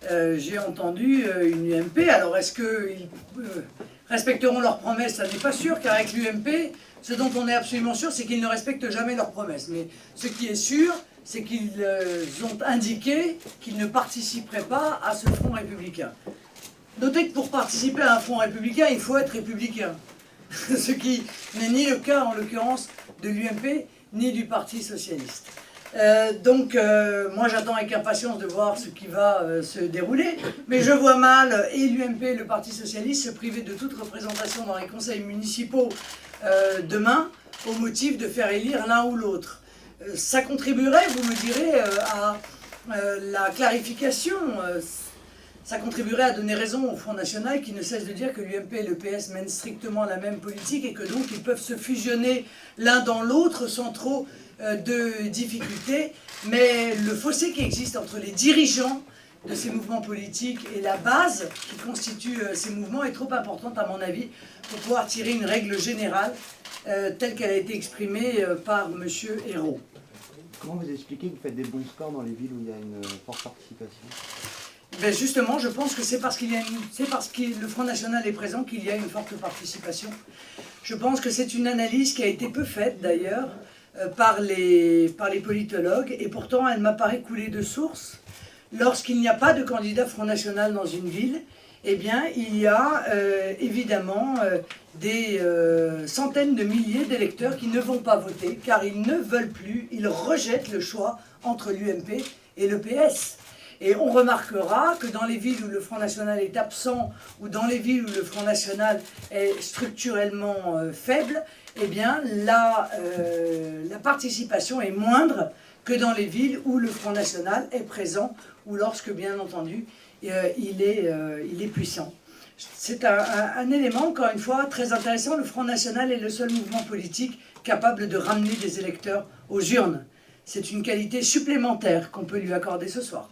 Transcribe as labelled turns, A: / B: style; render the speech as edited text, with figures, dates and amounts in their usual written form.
A: j'ai entendu une UMP. Alors est-ce qu'ils respecteront leurs promesses? Ça n'est pas sûr, car avec l'UMP, ce dont on est absolument sûr, c'est qu'ils ne respectent jamais leurs promesses. Mais ce qui est sûr, c'est qu'ils ont indiqué qu'ils ne participeraient pas à ce front républicain. Notez que pour participer à un front républicain, il faut être républicain. Ce qui n'est ni le cas, en l'occurrence, de l'UMP, ni du Parti socialiste. Moi j'attends avec impatience de voir ce qui va se dérouler, mais je vois mal et l'UMP et le Parti socialiste se priver de toute représentation dans les conseils municipaux demain, au motif de faire élire l'un ou l'autre. Ça contribuerait, vous me direz, à la clarification, ça contribuerait à donner raison au Front National qui ne cesse de dire que l'UMP et le PS mènent strictement la même politique et que donc ils peuvent se fusionner l'un dans l'autre sans trop de difficultés. Mais le fossé qui existe entre les dirigeants de ces mouvements politiques et la base qui constitue ces mouvements est trop importante à mon avis pour pouvoir tirer une règle générale telle qu'elle a été exprimée par M. Hérault.
B: Comment vous expliquez que vous faites des bons scores dans les villes où il y a une forte participation?
A: Ben justement, je pense que c'est parce que le Front National est présent qu'il y a une forte participation. Je pense que c'est une analyse qui a été peu faite d'ailleurs par les politologues, et pourtant elle m'apparaît couler de source. Lorsqu'il n'y a pas de candidat Front National dans une ville, eh bien il y a évidemment des centaines de milliers d'électeurs qui ne vont pas voter car ils ne veulent plus, ils rejettent le choix entre l'UMP et le PS. Et on remarquera que dans les villes où le Front National est absent ou dans les villes où le Front National est structurellement faible, eh bien la participation est moindre que dans les villes où le Front National est présent ou lorsque, bien entendu, il est puissant. C'est un élément, encore une fois, très intéressant. Le Front National est le seul mouvement politique capable de ramener des électeurs aux urnes. C'est une qualité supplémentaire qu'on peut lui accorder ce soir.